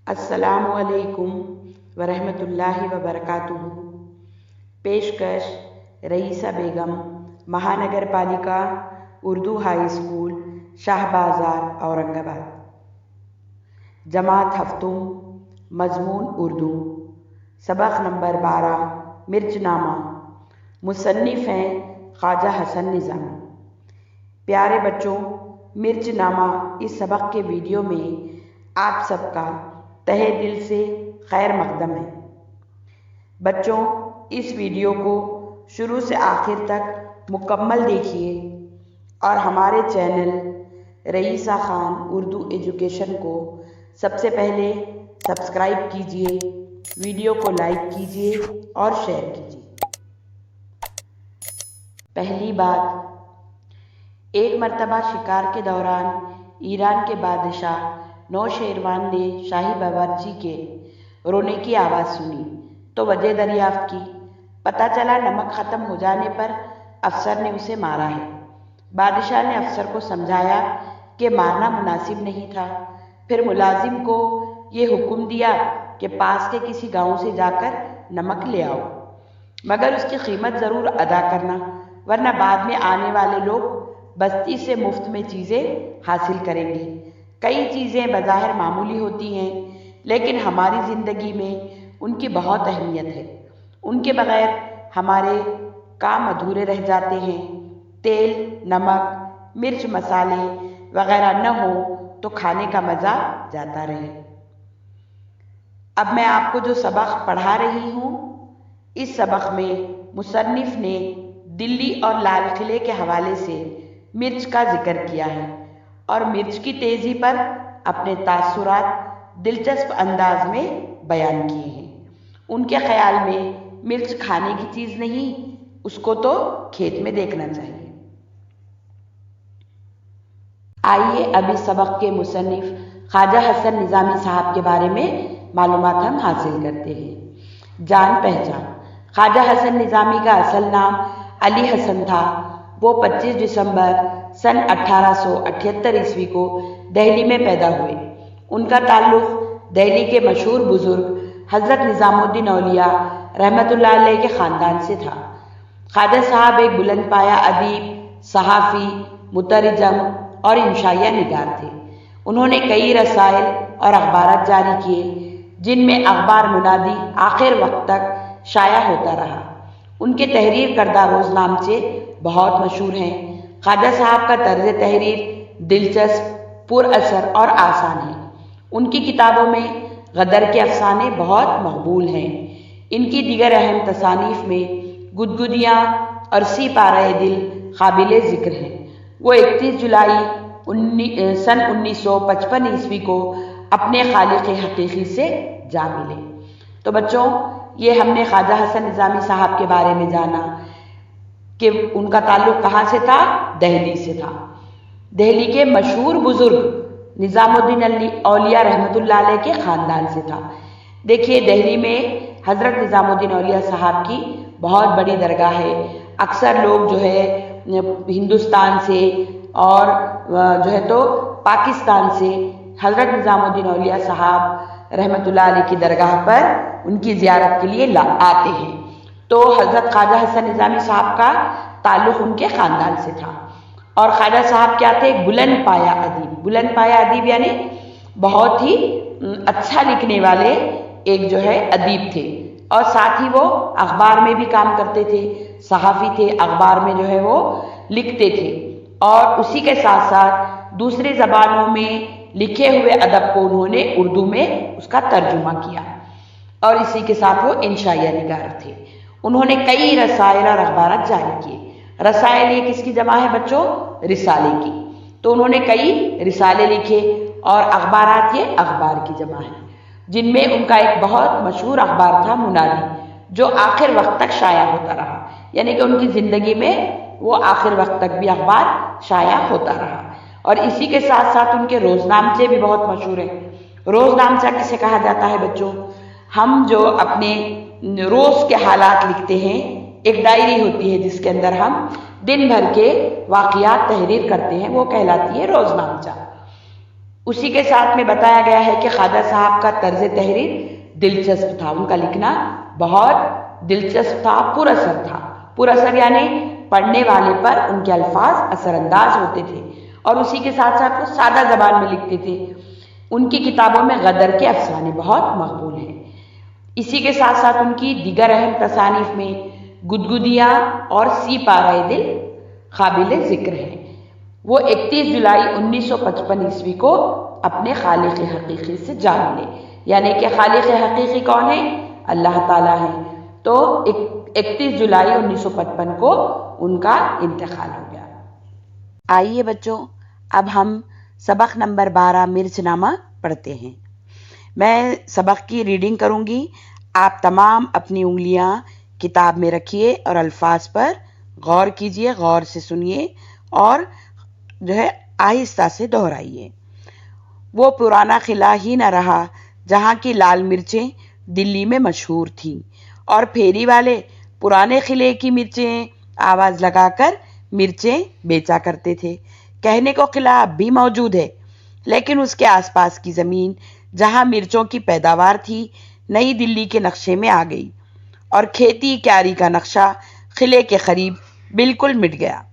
السلام علیکم ورحمۃ اللہ وبرکاتہ۔ پیشکش رئیسہ بیگم، مہانگر پالیکا اردو ہائی اسکول، شاہ بازار، اورنگ آباد۔ جماعت ہفتم، مضمون اردو، سبق نمبر 12، مرچ نامہ۔ مصنف ہیں خواجہ حسن نظامی۔ پیارے بچوں، مرچ نامہ اس سبق کے ویڈیو میں آپ سب کا تہہ دل سے خیر مقدم ہے۔ بچوں، اس ویڈیو کو شروع سے آخر تک مکمل دیکھیے اور ہمارے چینل رئیسہ خان اردو ایجوکیشن کو سب سے پہلے سبسکرائب کیجیے، ویڈیو کو لائک کیجیے اور شیئر کیجیے۔ پہلی بات، ایک مرتبہ شکار کے دوران ایران کے بادشاہ نوشیروان نے شاہی باورچی کے رونے کی آواز سنی تو وجہ دریافت کی۔ پتہ چلا نمک ختم ہو جانے پر افسر نے اسے مارا ہے۔ بادشاہ نے افسر کو سمجھایا کہ مارنا مناسب نہیں تھا، پھر ملازم کو یہ حکم دیا کہ پاس کے کسی گاؤں سے جا کر نمک لے آؤ، مگر اس کی قیمت ضرور ادا کرنا، ورنہ بعد میں آنے والے لوگ بستی سے مفت میں چیزیں حاصل کریں گے۔ کئی چیزیں بظاہر معمولی ہوتی ہیں، لیکن ہماری زندگی میں ان کی بہت اہمیت ہے۔ ان کے بغیر ہمارے کام ادھورے رہ جاتے ہیں۔ تیل، نمک، مرچ، مسالے وغیرہ نہ ہو تو کھانے کا مزہ جاتا رہے۔ اب میں آپ کو جو سبق پڑھا رہی ہوں، اس سبق میں مصنف نے دلی اور لال قلعے کے حوالے سے مرچ کا ذکر کیا ہے اور مرچ کی تیزی پر اپنے تاثرات دلچسپ انداز میں بیان کیے ہیں۔ ان کے خیال میں مرچ کھانے کی چیز نہیں، اس کو تو کھیت میں دیکھنا چاہیے۔ آئیے اب اس سبق کے مصنف خواجہ حسن نظامی صاحب کے بارے میں معلومات ہم حاصل کرتے ہیں۔ جان پہچان، خواجہ حسن نظامی کا اصل نام علی حسن تھا۔ وہ 25 دسمبر سن 1878 عیسوی کو دہلی میں پیدا ہوئے۔ ان کا تعلق دہلی کے مشہور بزرگ حضرت نظام الدین اولیاء رحمۃ اللہ علیہ کے خاندان سے تھا۔ خواجہ صاحب ایک بلند پایہ ادیب، صحافی، مترجم اور انشائیہ نگار تھے۔ انہوں نے کئی رسائل اور اخبارات جاری کیے، جن میں اخبار منادی آخر وقت تک شائع ہوتا رہا۔ ان کے تحریر کردہ روزنامچے بہت مشہور ہیں۔ خواجہ صاحب کا طرز تحریر دلچسپ، پر اثر اور آسان ہے۔ ان کی کتابوں میں غدر کے افسانے بہت مقبول ہیں۔ ان کی دیگر اہم تصانیف میں گدگدیاں اور سی پارہ دل قابل ذکر ہیں۔ وہ 31 جولائی سن 1955 عیسوی کو اپنے خالق حقیقی سے جا ملے۔ تو بچوں، یہ ہم نے خواجہ حسن نظامی صاحب کے بارے میں جانا کہ ان کا تعلق کہاں سے تھا؟ دہلی سے تھا۔ دہلی کے مشہور بزرگ نظام الدین اولیاء رحمۃ اللہ علیہ کے خاندان سے تھا۔ دیکھیے، دہلی میں حضرت نظام الدین اولیاء صاحب کی بہت بڑی درگاہ ہے۔ اکثر لوگ جو ہے ہندوستان سے اور جو ہے تو پاکستان سے حضرت نظام الدین اولیاء صاحب رحمۃ اللہ علیہ کی درگاہ پر ان کی زیارت کے لیے آتے ہیں۔ تو حضرت خواجہ حسن نظامی صاحب کا تعلق ان کے خاندان سے تھا۔ اور خواجہ صاحب کیا تھے؟ بلند پایہ ادیب۔ بلند پایہ ادیب یعنی بہت ہی اچھا لکھنے والے ایک جو ہے ادیب تھے، اور ساتھ ہی وہ اخبار میں بھی کام کرتے تھے، صحافی تھے، اخبار میں جو ہے وہ لکھتے تھے، اور اسی کے ساتھ ساتھ دوسری زبانوں میں لکھے ہوئے ادب کو انہوں نے اردو میں اس کا ترجمہ کیا، اور اسی کے ساتھ وہ انشائیہ نگار تھے۔ انہوں نے کئی رسائل اور اخبارات جاری کیے۔ رسائل یہ کس کی جمع ہے بچوں؟ رسالے کی۔ تو انہوں نے کئی رسالے لکھے، اور اخبارات یہ اخبار کی جمع ہے، جن میں ان کا ایک بہت مشہور اخبار تھا منادی، جو آخر وقت تک شائع ہوتا رہا، یعنی کہ ان کی زندگی میں وہ آخر وقت تک بھی اخبار شائع ہوتا رہا۔ اور اسی کے ساتھ ساتھ ان کے روزنامچے بھی بہت مشہور ہیں۔ روزنامچہ کسے کہا جاتا ہے بچوں؟ ہم جو اپنے روز کے حالات لکھتے ہیں، ایک ڈائری ہوتی ہے جس کے اندر ہم دن بھر کے واقعات تحریر کرتے ہیں، وہ کہلاتی ہے روزنامچہ۔ उसी के साथ में बताया गया है कि ख्वाजा साहब का तर्ज तहरीर दिलचस्प था, उनका लिखना बहुत दिलचस्प था, पुरअसर था। पुरअसर यानी पढ़ने वाले पर उनके अल्फाज असरअंदाज होते थे और उसी के साथ साथ वो सादा जबान में लिखते थे। उनकी किताबों में गदर के अफसाने बहुत मकबूल हैं। इसी के साथ साथ उनकी दीगर अहम तसानीफ में गुदगुदिया और सी पाराए दिल काबिल जिक्र हैं। वो 31 जुलाई 1955 ईस्वी को अपने खालिक हकीकी से जा मिले, यानी कि खालिक हकीकी कौन है? अल्लाह ताला है। तो 31 जुलाई 1955 को उनका इंतकाल हो गया। आइए बच्चों, अब हम सबक नंबर 12 मिर्चनामा पढ़ते हैं। मैं सबक की रीडिंग करूंगी, आप तमाम अपनी उंगलियां किताब में रखिए और अल्फाज पर गौर कीजिए, गौर से सुनिए और जो है आहिस्ता से दोहराइए। वो पुराना किला ही न रहा जहाँ की लाल मिर्चें दिल्ली में मशहूर थीं और फेरी वाले पुराने किले की मिर्चें आवाज़ लगाकर मिर्चें बेचा करते थे। कहने को किला अब भी मौजूद है, लेकिन उसके आसपास की ज़मीन जहाँ मिर्चों की पैदावार थी नई दिल्ली के नक्शे में आ गई और खेती क्यारी का नक्शा किले के करीब बिल्कुल मिट गया।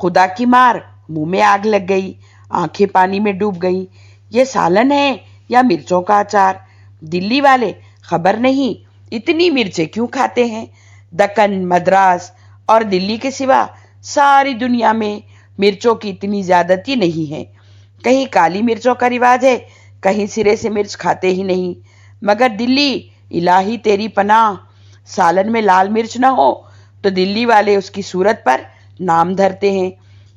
खुदा की मार, मुंह में आग लग गई, आंखें पानी में डूब गईं। ये सालन है या मिर्चों का अचार? दिल्ली वाले खबर नहीं इतनी मिर्चें क्यों खाते हैं? दक्कन, मद्रास और दिल्ली के सिवा सारी दुनिया में मिर्चों की इतनी ज्यादती नहीं है। कहीं काली मिर्चों का रिवाज है, कहीं सिरे से मिर्च खाते ही नहीं। मगर दिल्ली, इलाही तेरी पनाह, सालन में लाल मिर्च ना हो तो दिल्ली वाले उसकी सूरत पर नाम धरते हैं,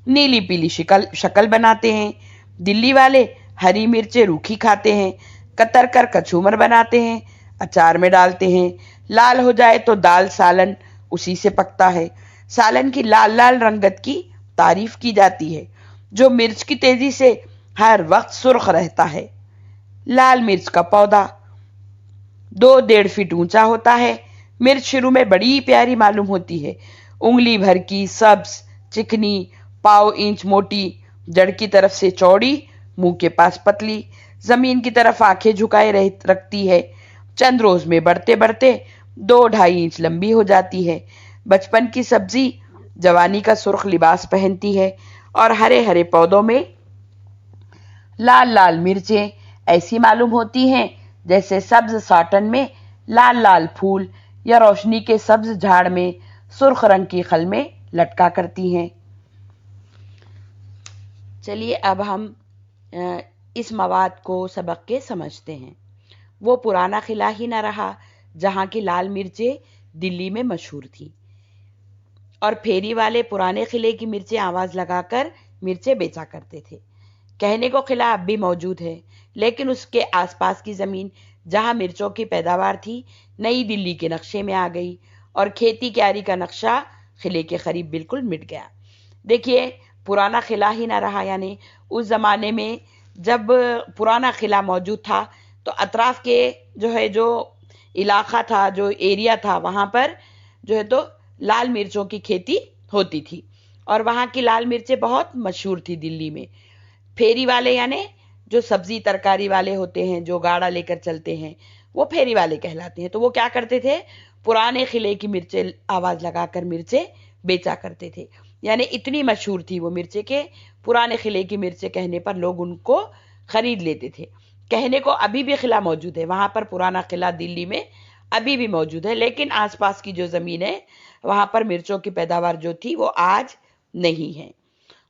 नीली पीली शक्ल बनाते हैं। दिल्ली वाले हरी मिर्चें रूखी खाते हैं, कतर कर कचूमर बनाते हैं, अचार में डालते हैं। लाल हो जाए तो दाल सालन उसी से पकता है। सालन की लाल लाल रंगत की तारीफ की जाती है, जो मिर्च की तेजी से हर वक्त सुर्ख रहता है। लाल मिर्च का पौधा 2-1.5 फीट ऊंचा होता है। मिर्च शुरू में बड़ी प्यारी मालूम होती है, उंगली भर की, सब्ज, चिकनी, पाव इंच मोटी, जड़ की तरफ से चौड़ी, मुंह के पास पतली, जमीन की तरफ आंखें झुकाए रखती है। चंद रोज में बढ़ते बढ़ते 2-2.5 इंच लंबी हो जाती है। बचपन की सब्जी जवानी का सुर्ख लिबास पहनती है और हरे हरे पौधों में लाल लाल मिर्चें ऐसी मालूम होती हैं जैसे सब्ज साटन में लाल लाल फूल या रोशनी के सब्ज झाड़ में सुर्ख रंग की खल में लटका करती हैं। चलिए अब हम इस मवाद को सबक के समझते हैं। वो पुराना किला ही न रहा जहाँ की लाल मिर्चें दिल्ली में मशहूर थी और फेरी वाले पुराने किले की मिर्चें आवाज़ लगाकर मिर्चें बेचा करते थे। कहने को किला अब भी मौजूद है, लेकिन उसके आसपास की ज़मीन जहाँ मिर्चों की पैदावार थी नई दिल्ली के नक्शे में आ गई और खेती क्यारी का नक्शा किले के करीब बिल्कुल मिट गया। देखिए, पुराना किला ही ना रहा, यानी उस ज़माने में जब पुराना किला मौजूद था तो अतराफ़ के जो इलाका था, जो एरिया था, वहाँ पर जो है तो लाल मिर्चों की खेती होती थी और वहाँ की लाल मिर्चें बहुत मशहूर थी दिल्ली में। फेरी वाले यानी जो सब्जी तरकारी वाले होते हैं, जो गाड़ा लेकर चलते हैं, वो फेरी वाले कहलाते हैं। तो वो क्या करते थे? पुराने किले की मिर्चें आवाज़ लगाकर मिर्चें बेचा करते थे। यानी इतनी मशहूर थी वो मिर्चें के पुराने किले की मिर्चें कहने पर लोग उनको खरीद लेते थे। कहने को अभी भी किला मौजूद है, वहाँ पर पुराना किला दिल्ली में अभी भी मौजूद है, लेकिन आसपास की जो ज़मीन है वहाँ पर मिर्चों की पैदावार जो थी वो आज नहीं है।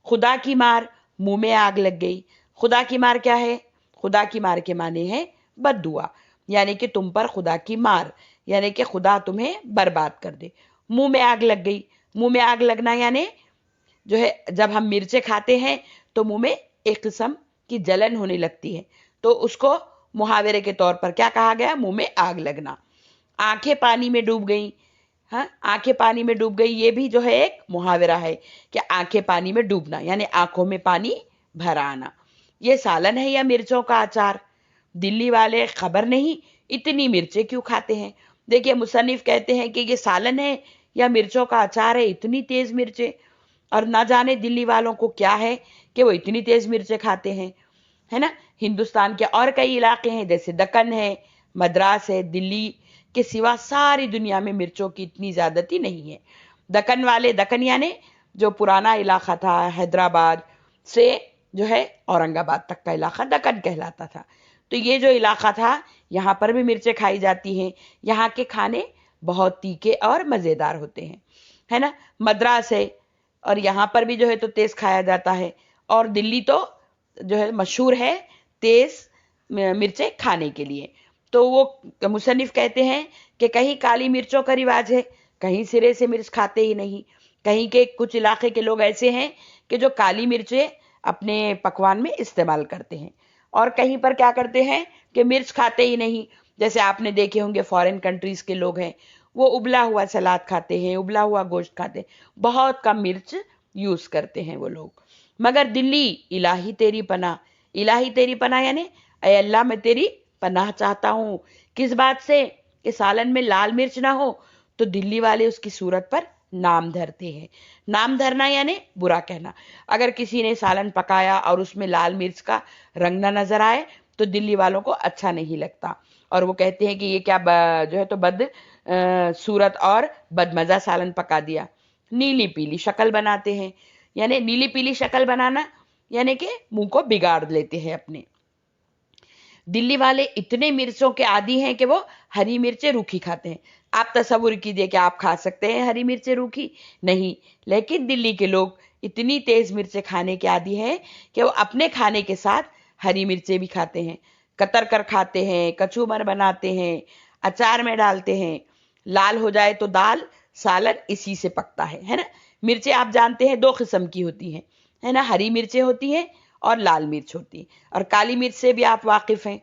खुदा की मार, मुंह में आग लग गई। खुदा की मार क्या है? खुदा की मार के माने हैं बद्दुआ, यानी कि तुम पर खुदा की मार, यानी कि खुदा तुम्हें बर्बाद कर दे। मुंह में आग लग गई, मुंह में आग लगना यानी जो है जब हम मिर्चें खाते हैं तो मुंह में एक किस्म की जलन होने लगती है, तो उसको मुहावरे के तौर पर क्या कहा गया? मुंह में आग लगना। आंखें पानी में डूब गई, हाँ, आंखें पानी में डूब गई, ये भी जो है एक मुहावरा है कि आंखें पानी में डूबना यानी आंखों में पानी भर आना। ये सालन है या मिर्चों का अचार? दिल्ली वाले खबर नहीं इतनी मिर्चें क्यों खाते हैं? देखिए, मुसन्निफ कहते हैं कि ये सालन है या मिर्चों का अचार है, इतनी तेज मिर्चें, और ना जाने दिल्ली वालों को क्या है कि वो इतनी तेज मिर्चें खाते हैं। है ना। हिंदुस्तान के और कई इलाके हैं, जैसे दक्कन है, मद्रास है, दिल्ली के सिवा सारी दुनिया में मिर्चों की इतनी ज्यादती नहीं है। दक्कन वाले, दक्कन यानी जो पुराना इलाका था, हैदराबाद से जो है औरंगाबाद तक का इलाका दक्कन कहलाता था। तो ये जो इलाका था, यहाँ पर भी मिर्चें खाई जाती हैं। यहाँ के खाने बहुत तीखे और मज़ेदार होते हैं, है ना। मद्रास है और यहाँ पर भी जो है तो तेज खाया जाता है। और दिल्ली तो जो है मशहूर है तेज मिर्चें खाने के लिए। तो वो मुसन्निफ कहते हैं कि कहीं काली मिर्चों का रिवाज है, कहीं सिरे से मिर्च खाते ही नहीं। कहीं के कुछ इलाके के लोग ऐसे हैं कि जो काली मिर्चें अपने पकवान में इस्तेमाल करते हैं, और कहीं पर क्या करते हैं कि मिर्च खाते ही नहीं। जैसे आपने देखे होंगे फॉरेन कंट्रीज के लोग हैं, वो उबला हुआ सलाद खाते हैं, उबला हुआ गोश्त खाते हैं, बहुत कम मिर्च यूज करते हैं वो लोग। मगर दिल्ली, इलाही तेरी पनाह, इलाही तेरी पनाह यानी ऐ अल्लाह मैं तेरी पनाह चाहता हूँ। किस बात से? कि सालन में लाल मिर्च ना हो तो दिल्ली वाले उसकी सूरत पर नाम धरते हैं। नाम धरना यानी बुरा कहना। अगर किसी ने सालन पकाया और उसमें लाल मिर्च का रंग ना नजर आए तो दिल्ली वालों को अच्छा नहीं लगता, और वो कहते हैं कि ये क्या जो है तो सूरत और बदमजा सालन पका दिया। नीली पीली शक्ल बनाते हैं, यानी नीली पीली शक्ल बनाना यानी कि मुंह को बिगाड़ लेते हैं अपने। दिल्ली वाले इतने मिर्चों के आदी हैं कि वो हरी मिर्चें रूखी खाते हैं। आप तसव्वुर कीजिए कि आप खा सकते हैं हरी मिर्चें रूखी? नहीं। लेकिन दिल्ली के लोग इतनी तेज मिर्चें खाने के आदी हैं कि वो अपने खाने के साथ हरी मिर्चें भी खाते हैं, कतर कर खाते हैं, कचूमर बनाते हैं, अचार में डालते हैं। लाल हो जाए तो दाल सालन इसी से पकता है ना। मिर्चें आप जानते हैं दो किस्म की होती हैं, है ना। हरी मिर्चें होती हैं और लाल मिर्च होती है, और काली मिर्च से भी आप वाकिफ हैं।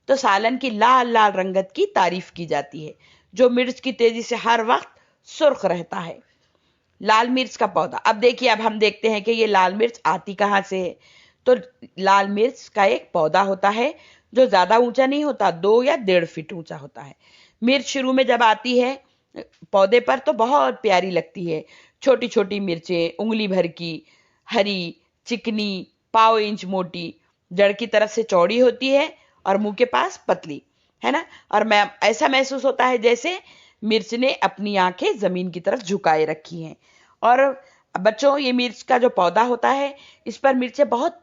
तो सालन की लाल लाल रंगत की तारीफ की जाती है, जो मिर्च की तेजी से हर वक्त सुर्ख रहता है। लाल मिर्च का पौधा, अब देखिए, अब हम देखते हैं कि ये लाल मिर्च आती कहाँ से है। तो लाल मिर्च का एक पौधा होता है जो ज्यादा ऊंचा नहीं होता, 2 या 1.5 फीट ऊंचा होता है। मिर्च शुरू में जब आती है पौधे पर तो बहुत प्यारी लगती है। छोटी छोटी मिर्चें उंगली भर की, हरी, चिकनी, पाव इंच मोटी, जड़ की तरफ से चौड़ी होती है और मुंह के पास पतली, है ना। और मैं ऐसा महसूस होता है जैसे मिर्च ने अपनी आंखें जमीन की तरफ झुकाए रखी हैं। और बच्चों, ये मिर्च का जो पौधा होता है, इस पर मिर्चें बहुत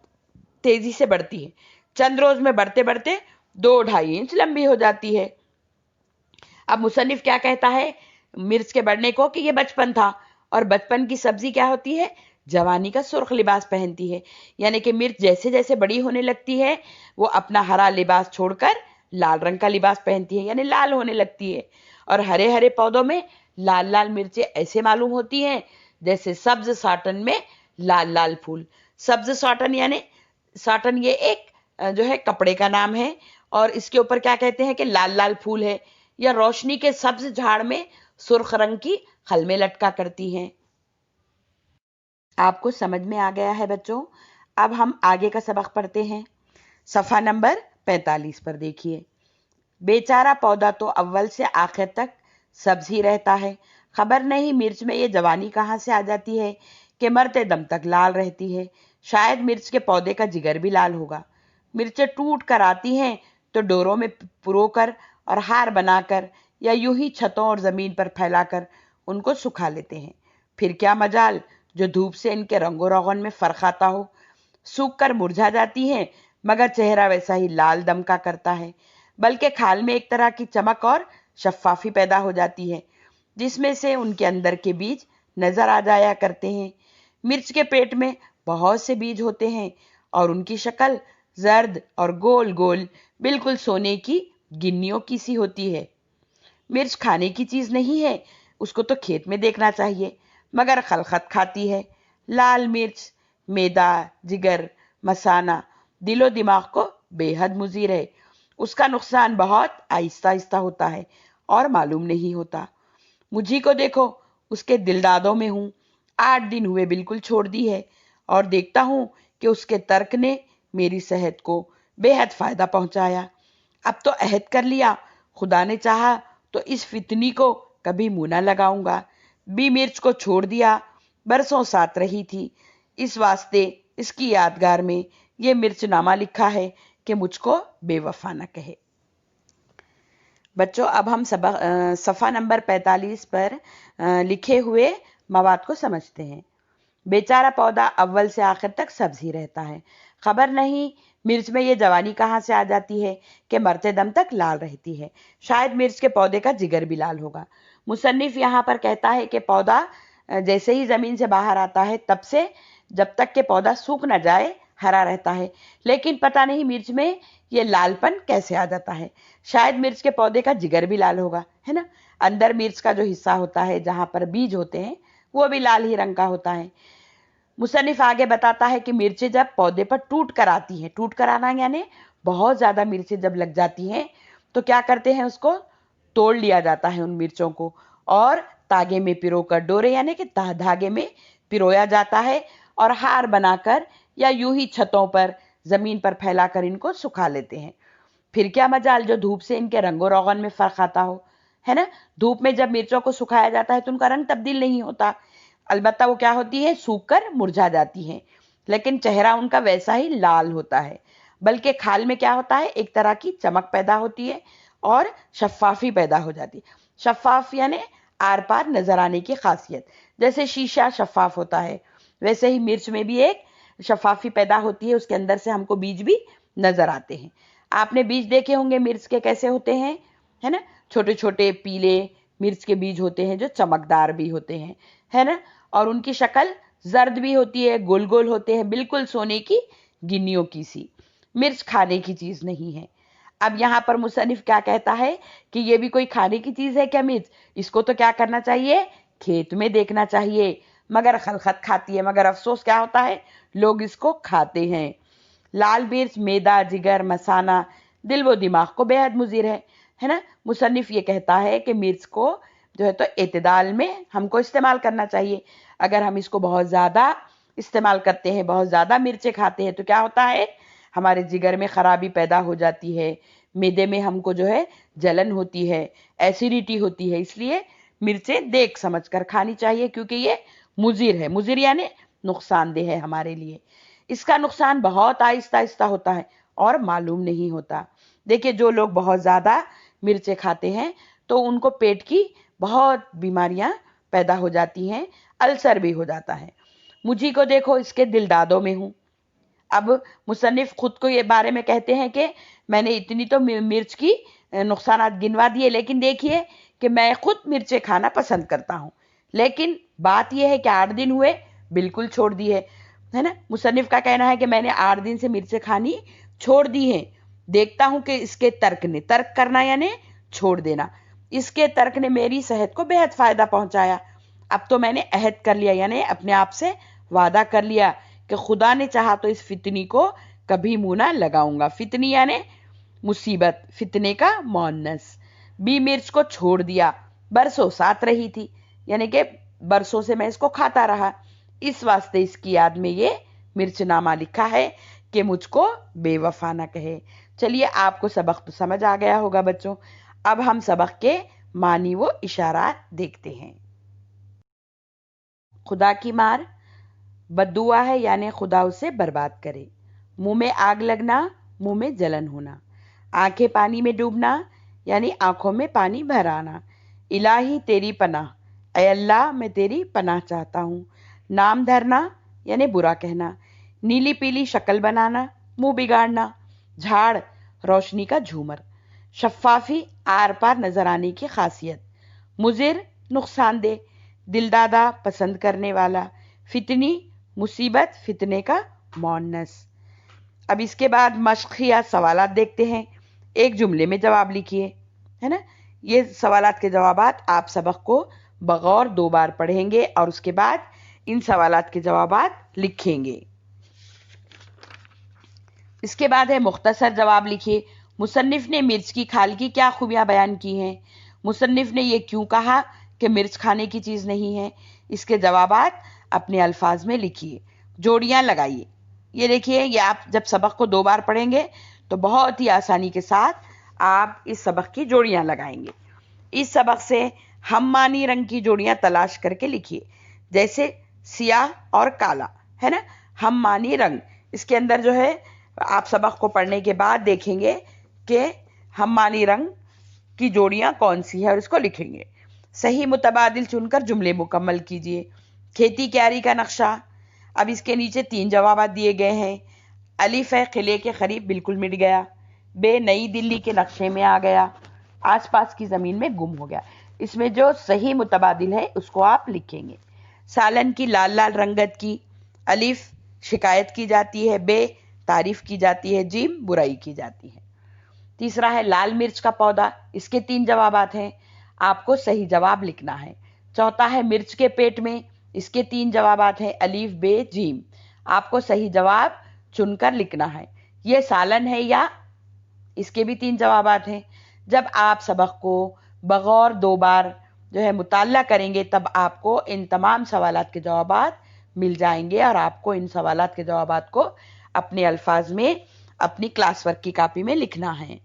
तेजी से बढ़ती है। चंद रोज में बढ़ते बढ़ते 2-2.5 इंच लंबी हो जाती है। अब मुसन्निफ क्या कहता है मिर्च के बढ़ने को, कि ये बचपन था, और बचपन की सब्जी क्या होती है? जवानी का सुर्ख लिबास पहनती है। यानी कि मिर्च जैसे जैसे बड़ी होने लगती है वो अपना हरा लिबास छोड़कर लाल रंग का लिबास पहनती है, यानी लाल होने लगती है। और हरे हरे पौधों में लाल लाल मिर्चें ऐसे मालूम होती हैं जैसे सब्ज साटन में लाल लाल फूल। सब्ज साटन यानी, साटन ये एक जो है कपड़े का नाम है, और इसके ऊपर क्या कहते हैं कि लाल लाल फूल है, या रोशनी के सब्ज झाड़ में सुर्ख रंग की खलमें लटका करती हैं। आपको समझ में आ गया है बच्चों? अब हम आगे का सबक पढ़ते हैं। सफा नंबर 45 पर देखिए। बेचारा पौधा तो अव्वल से आखिर तक सब्ज ही रहता है, खबर नहीं मिर्च में ये जवानी कहाँ से आ जाती है कि मरते दम तक लाल रहती है। शायद मिर्च के पौधे का जिगर भी लाल होगा। मिर्चें टूट कर आती हैं तो डोरों में पुरोकर और हार बनाकर, या यूं ही छतों और जमीन पर फैलाकर उनको सुखा लेते हैं। फिर क्या मजाल जो धूप से इनके रंगो रोगन में फर्क आता हो। सूख कर मुरझा जाती हैं, मगर चेहरा वैसा ही लाल दमका करता है, बल्कि खाल में एक तरह की चमक और शफाफी पैदा हो जाती है, जिसमें से उनके अंदर के बीज नजर आ जाया करते हैं। मिर्च के पेट में बहुत से बीज होते हैं और उनकी शक्ल जर्द और गोल गोल, बिल्कुल सोने की गिन्नियों की सी होती है। मिर्च खाने की चीज नहीं है, उसको तो खेत में देखना चाहिए, मगर खलखत खाती है। लाल मिर्च मैदा, जिगर, मसाना, दिलो दिमाग को बेहद मुजीर है। उसका नुकसान बहुत आहिस्ता आहिस्ता होता है और मालूम नहीं होता। मुझी को देखो, उसके दिलदादों में हूं। 8 दिन हुए बिल्कुल छोड़ दी है, और देखता हूं कि उसके तर्क ने मेरी सेहत को बेहद फायदा पहुंचाया। अब तो अहद कर लिया, खुदा ने चाहा तो इस फितनी को कभी मुंह न लगाऊंगा। बी मिर्च को छोड़ दिया, बरसों साथ रही थी, इस वास्ते इसकी यादगार में ये मिर्चनामा लिखा है कि मुझको बेवफा न कहे। बच्चों अब हम सफ़ा नंबर 45 पर लिखे हुए मवाद को समझते हैं। बेचारा पौधा अव्वल से आखिर तक सब्ज ही रहता है, खबर नहीं मिर्च में ये जवानी कहाँ से आ जाती है कि मरते दम तक लाल रहती है। शायद मिर्च के पौधे का जिगर भी लाल होगा। मुसन्निफ यहाँ पर कहता है कि पौधा जैसे ही जमीन से बाहर आता है तब से जब तक कि पौधा सूख न जाए हरा रहता है, लेकिन पता नहीं मिर्च में ये लालपन कैसे आ जाता है। शायद मिर्च के पौधे का जिगर भी लाल होगा, है ना। अंदर मिर्च का जो हिस्सा होता है जहाँ पर बीज होते हैं वो भी लाल ही रंग का होता है। मुसन्निफ आगे बताता है कि मिर्चें जब पौधे पर टूट कर आती हैं, टूट कर आना यानी बहुत ज़्यादा मिर्चें जब लग जाती हैं तो क्या करते हैं, उसको तोड़ लिया जाता है उन मिर्चों को और तागे में पिरोकर, डोरे यानी कि धागे में पिरोया जाता है और हार बनाकर या यूं ही छतों पर ज़मीन पर फैलाकर इनको सुखा लेते हैं। फिर क्या मजाल जो धूप से इनके रंगो रोगन में फ़र्क आता हो, है ना। धूप में जब मिर्चों को सुखाया जाता है तो उनका रंग तब्दील नहीं होता, अलबत्ता वो क्या होती है, सूख कर मुरझा जाती हैं, लेकिन चेहरा उनका वैसा ही लाल होता है। बल्कि खाल में क्या होता है, एक तरह की चमक पैदा होती है और शफ़ाफ़ी पैदा हो जाती है। शफ़ाफ़ यानी आर पार नजर आने की खासियत, जैसे शीशा शफ़ाफ होता है वैसे ही मिर्च में भी एक शफ़ाफ़ी पैदा होती है, उसके अंदर से हमको बीज भी नजर आते हैं। आपने बीज देखे होंगे मिर्च के कैसे होते हैं, है ना। छोटे छोटे पीले मिर्च के बीज होते हैं जो चमकदार भी होते हैं, है ना, और उनकी शक्ल जर्द भी होती है, गोल गोल होते हैं, बिल्कुल सोने की गिन्नियों की सी। मिर्च खाने की चीज नहीं है। अब यहाँ पर मुसन्निफ क्या कहता है कि ये भी कोई खाने की चीज है क्या मिर्च, इसको तो क्या करना चाहिए, खेत में देखना चाहिए, मगर खलखत खाती है, मगर अफसोस क्या होता है, लोग इसको खाते हैं। लाल मिर्च मैदा, जिगर, मसाना, दिल व दिमाग को बेहद मुज़िर है ना। मुसन्निफ ये कहता है कि मिर्च को जो है तो एतदाल में हमको इस्तेमाल करना चाहिए। अगर हम इसको बहुत ज़्यादा इस्तेमाल करते हैं, बहुत ज़्यादा मिर्चें खाते हैं तो क्या होता है, हमारे जिगर में ख़राबी पैदा हो जाती है, मैदे में हमको जो है जलन होती है, एसिडिटी होती है। इसलिए मिर्चें देख समझ कर खानी चाहिए क्योंकि ये मुज़िर है, मुज़िर यानी नुकसानदेह है हमारे लिए। इसका नुकसान बहुत आहिस्ता आहिस्ता होता है और मालूम नहीं होता। देखिए जो लोग बहुत ज़्यादा मिर्चें खाते हैं तो उनको पेट की बहुत बीमारियां पैदा हो जाती हैं, अल्सर भी हो जाता है। मुझी को देखो, इसके दिलदादों में हूँ। अब मुसन्निफ खुद को ये बारे में कहते हैं कि मैंने इतनी तो मिर्च की नुकसानात गिनवा दिए, लेकिन देखिए कि मैं खुद मिर्चें खाना पसंद करता हूँ, लेकिन बात यह है कि 8 दिन हुए बिल्कुल छोड़ दी है ना। मुसन्निफ का कहना है कि मैंने 8 दिन से मिर्चें खानी छोड़ दी हैं। देखता हूँ कि इसके तर्क ने, तर्क करना यानी छोड़ देना, इसके तर्क ने मेरी सेहत को बेहद फायदा पहुंचाया। अब तो मैंने अहद कर लिया यानी अपने आप से वादा कर लिया कि खुदा ने चाहा तो इस फितनी को कभी मुंह ना लगाऊंगा। फितनी यानी मुसीबत, फितने का मुअन्नस। बी मिर्च को छोड़ दिया, बरसों साथ रही थी, यानी कि बरसों से मैं इसको खाता रहा, इस वास्ते इसकी याद में ये मिर्चनामा लिखा है कि मुझको बेवफा ना कहे। चलिए आपको सबक तो समझ आ गया होगा बच्चों। अब हम सबक के मानी वो इशारा देखते हैं। खुदा की मार बद्दुआ है यानी खुदा उसे बर्बाद करे। मुंह में आग लगना, मुंह में जलन होना। आंखें पानी में डूबना यानी आंखों में पानी भर आना। इलाही तेरी पनाह, ऐ अल्लाह मैं तेरी पनाह चाहता हूँ। नाम धरना यानी बुरा कहना। नीली पीली शक्ल बनाना, मुंह बिगाड़ना। झाड़ रोशनी का झूमर। शफ़ाफ़ी आर पार नजर आने की खासियत। मुज़िर नुकसानदेह। दिलदादा पसंद करने वाला। फितनी मुसीबत, फितने का मुअन्नस। अब इसके बाद मश्क या सवालात देखते हैं। एक जुमले में जवाब लिखिए, है ना। ये सवालात के जवाबात आप सबक को बगौर 2 बार पढ़ेंगे और उसके बाद इन सवालात के जवाबात लिखेंगे। इसके बाद है मुख्तसर जवाब लिखिए। मुसन्निफ ने मिर्च की खाल की क्या खूबियां बयान की हैं। मुसन्निफ ने ये क्यों कहा कि मिर्च खाने की चीज़ नहीं है। इसके जवाबात अपने अल्फाज में लिखिए, जोड़ियां लगाइए। ये देखिए, ये आप जब सबक को 2 बार पढ़ेंगे तो बहुत ही आसानी के साथ आप इस सबक की जोड़ियां लगाएंगे। इस सबक से हम मानी रंग की जोड़ियां तलाश करके लिखिए, जैसे सियाह और काला, है ना। हम मानी रंग, इसके अंदर जो है آپ سبق کو پڑھنے کے بعد دیکھیں گے کہ ہم معنی رنگ کی جوڑیاں کون سی ہے اور اس کو لکھیں گے۔ صحیح متبادل چن کر جملے مکمل کیجیے۔ کھیتی کیاری کا نقشہ، اب اس کے نیچے 3 جوابات دیے گئے ہیں۔ الف ہے قلعے کے قریب بالکل مٹ گیا، بے نئی دلی کے نقشے میں آ گیا، آس پاس کی زمین میں گم ہو گیا۔ اس میں جو صحیح متبادل ہے اس کو آپ لکھیں گے۔ سالن کی لال لال رنگت کی، الف شکایت کی جاتی ہے، بے تعریف کی جاتی ہے، جیم برائی کی جاتی ہے۔ تیسرا ہے لال مرچ کا پودا، اس کے 3 جوابات ہیں، آپ کو صحیح جواب لکھنا ہے۔ چوتھا ہے مرچ کے پیٹ میں، اس کے 3 جوابات ہیں، الف بے جیم، آپ کو صحیح جواب چن کر لکھنا ہے۔ یہ سالن ہے یا، اس کے بھی 3 جوابات ہیں۔ جب آپ سبق کو بغور 2 بار مطالعہ کریں گے تب آپ کو ان تمام سوالات کے جوابات مل جائیں گے اور آپ کو ان سوالات کے جوابات کو اپنے الفاظ میں اپنی کلاس ورک کی کاپی میں لکھنا ہے۔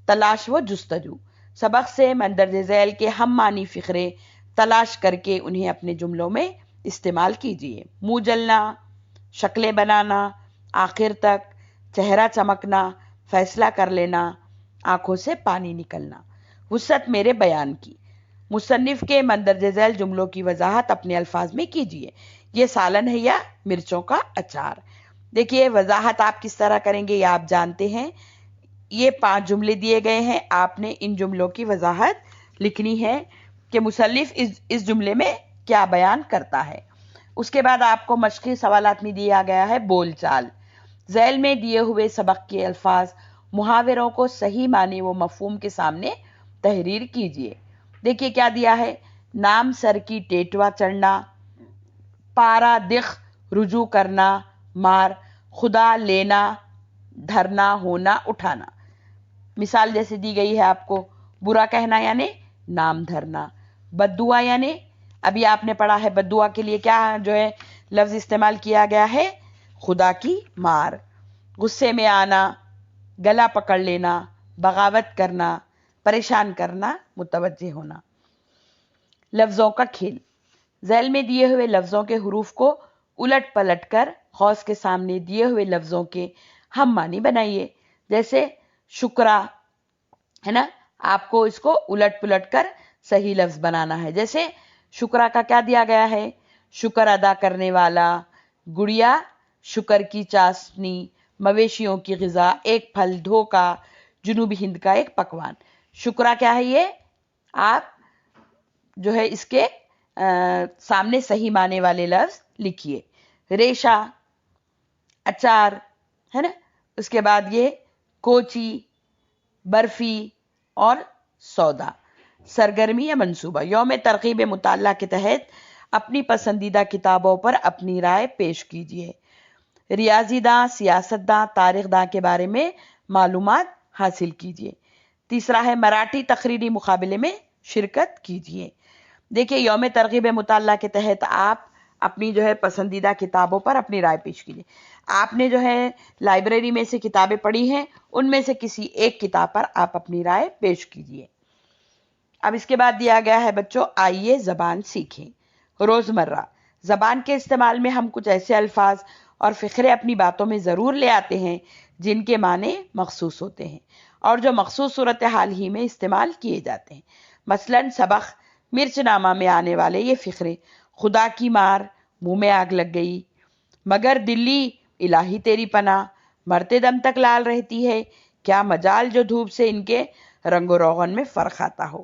تلاش و جستجو، سبق سے مندرجہ ذیل کے ہم معنی فقرے تلاش کر کے انہیں اپنے جملوں میں استعمال کیجیے۔ منہ جلنا، شکلیں بنانا، آخر تک، چہرہ چمکنا، فیصلہ کر لینا، آنکھوں سے پانی نکلنا۔ وسعت میرے بیان کی، مصنف کے مندرجہ ذیل جملوں کی وضاحت اپنے الفاظ میں کیجیے۔ یہ سالن ہے یا مرچوں کا اچار؟ دیکھیے وضاحت آپ کس طرح کریں گے یہ آپ جانتے ہیں۔ یہ 5 جملے دیے گئے ہیں، آپ نے ان جملوں کی وضاحت لکھنی ہے کہ مصنف اس جملے میں کیا بیان کرتا ہے۔ اس کے بعد آپ کو مشقی سوالات میں دیا گیا ہے بول چال۔ ذیل میں دیے ہوئے سبق کے الفاظ محاوروں کو صحیح معنی و مفہوم کے سامنے تحریر کیجیے۔ دیکھیے کیا دیا ہے، نام سر کی ٹیٹوا چڑھنا، پارا دکھ رجوع کرنا، مار خدا لینا، دھرنا ہونا اٹھانا۔ مثال جیسے دی گئی ہے آپ کو، برا کہنا یعنی نام دھرنا، بددعا یعنی ابھی آپ نے پڑھا ہے بددعا کے لیے کیا لفظ استعمال کیا گیا ہے، خدا کی مار۔ غصے میں آنا، گلا پکڑ لینا، بغاوت کرنا، پریشان کرنا، متوجہ ہونا۔ لفظوں کا کھیل، ذیل میں دیے ہوئے لفظوں کے حروف کو الٹ پلٹ کر قوس کے سامنے دیے ہوئے لفظوں کے ہم معنی بنائیے۔ جیسے شکرا ہے نا، آپ کو اس کو الٹ پلٹ کر صحیح لفظ بنانا ہے۔ جیسے شکرا کا کیا دیا گیا ہے، شکر ادا کرنے والا، گڑیا شکر کی چاشنی، مویشیوں کی غذا، ایک پھل، دھوکا، جنوبی ہند کا ایک پکوان۔ شکرا کیا ہے، یہ آپ اس کے سامنے صحیح معنی والے لفظ لکھیے۔ ریشہ اچار ہے نا، اس کے بعد یہ کوچی، برفی اور سودا۔ سرگرمی یا منصوبہ، یوم ترغیب مطالعہ کے تحت اپنی پسندیدہ کتابوں پر اپنی رائے پیش کیجیے۔ ریاضی داں، سیاست داں، تاریخ داں کے بارے میں معلومات حاصل کیجیے۔ تیسرا ہے مراٹھی تقریری مقابلے میں شرکت کیجیے۔ دیکھیے یوم ترغیب مطالعہ کے تحت آپ اپنی پسندیدہ کتابوں پر اپنی رائے پیش کیجیے۔ آپ نے لائبریری میں سے کتابیں پڑھی ہیں، ان میں سے کسی ایک کتاب پر آپ اپنی رائے پیش کیجیے۔ اب اس کے بعد دیا گیا ہے بچوں، آئیے زبان سیکھیں۔ روزمرہ زبان کے استعمال میں ہم کچھ ایسے الفاظ اور فقرے اپنی باتوں میں ضرور لے آتے ہیں جن کے معنی مخصوص ہوتے ہیں اور جو مخصوص صورتحال ہی میں استعمال کیے جاتے ہیں۔ مثلاً سبق مرچ نامہ میں آنے والے یہ فقرے، خدا کی مار، منہ میں آگ لگ گئی، مگر دلی الہی تیری پناہ، مرتے دم تک لال رہتی ہے، کیا مجال جو دھوپ سے ان کے رنگ و روغن میں فرق آتا ہو۔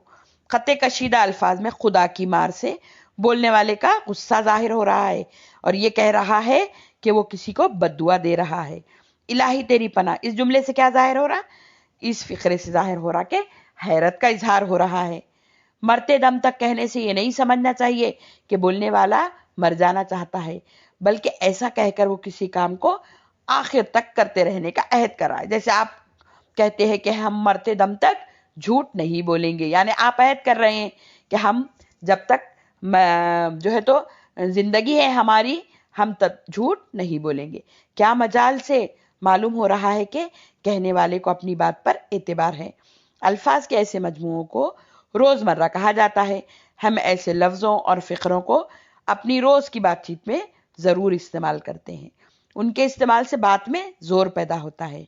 خط کشیدہ الفاظ میں خدا کی مار سے بولنے والے کا غصہ ظاہر ہو رہا ہے اور یہ کہہ رہا ہے کہ وہ کسی کو بددعا دے رہا ہے۔ الہی تیری پناہ، اس جملے سے کیا ظاہر ہو رہا، اس فقرے سے ظاہر ہو رہا کہ حیرت کا اظہار ہو رہا ہے۔ مرتے دم تک کہنے سے یہ نہیں سمجھنا چاہیے کہ بولنے والا مر جانا چاہتا ہے، بلکہ ایسا کہہ کر وہ کسی کام کو آخر تک کرتے رہنے کا عہد کر رہا ہے۔ جیسے آپ کہتے ہیں کہ ہم مرتے دم تک جھوٹ نہیں بولیں گے، یعنی آپ عہد کر رہے ہیں کہ ہم جب تک تو زندگی ہے ہماری، ہم تب جھوٹ نہیں بولیں گے۔ کیا مجال سے معلوم ہو رہا ہے کہ کہنے والے کو اپنی بات پر اعتبار ہے۔ الفاظ کے ایسے مجموعوں کو روزمرہ کہا جاتا ہے۔ ہم ایسے لفظوں اور فقروں کو اپنی روز کی بات چیت میں ضرور استعمال کرتے ہیں۔ ان کے استعمال سے بات میں زور پیدا ہوتا ہے۔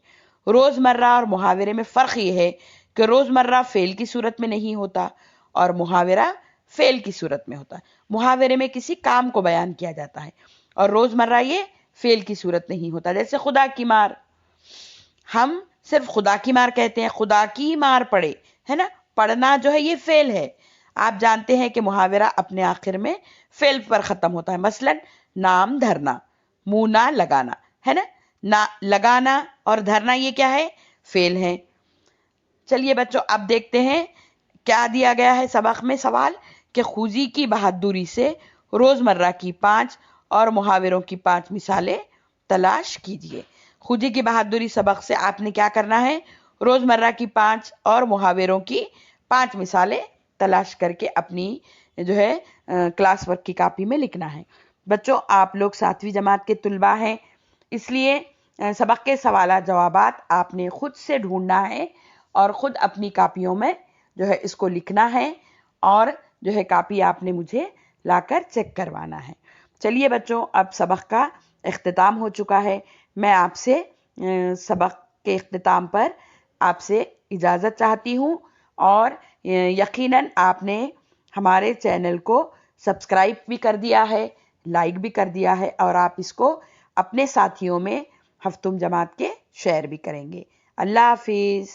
روزمرہ اور محاورے میں فرق یہ ہے کہ روزمرہ فعل کی صورت میں نہیں ہوتا اور محاورہ فعل کی صورت میں ہوتا ہے۔ محاورے میں کسی کام کو بیان کیا جاتا ہے اور روزمرہ یہ فعل کی صورت نہیں ہوتا۔ جیسے خدا کی مار، ہم صرف خدا کی مار کہتے ہیں، خدا کی مار پڑے، ہے نا، پڑھنا جو ہے یہ فعل ہے۔ آپ جانتے ہیں کہ محاورہ اپنے آخر میں فعل پر ختم ہوتا ہے، مثلا نام دھرنا، منہ نہ لگانا، ہے نا، لگانا اور دھرنا یہ کیا ہے؟ فعل ہے۔ چلیے بچوں اب دیکھتے ہیں کیا دیا گیا ہے سبق میں سوال کہ خوجی کی بہادری سے روزمرہ کی 5 اور محاوروں کی 5 مثالیں تلاش کیجیے۔ خوجی کی بہادری سبق سے آپ نے کیا کرنا ہے؟ روزمرہ کی 5 اور محاوروں کی 5 مثالیں تلاش کر کے اپنی جو ہے کلاس ورک کی کاپی میں لکھنا ہے۔ بچوں آپ لوگ 7ویں جماعت کے طلباء ہیں، اس لیے سبق کے سوالات جوابات آپ نے خود سے ڈھونڈنا ہے اور خود اپنی کاپیوں میں جو ہے اس کو لکھنا ہے اور جو ہے کاپی آپ نے مجھے لا کر چیک کروانا ہے۔ چلیے بچوں اب سبق کا اختتام ہو چکا ہے، میں آپ سے سبق کے اختتام پر آپ سے اجازت چاہتی ہوں اور یقیناً آپ نے ہمارے چینل کو سبسکرائب بھی کر دیا ہے، لائک بھی کر دیا ہے اور آپ اس کو اپنے ساتھیوں میں ہفتم جماعت کے شیئر بھی کریں گے۔ اللہ حافظ۔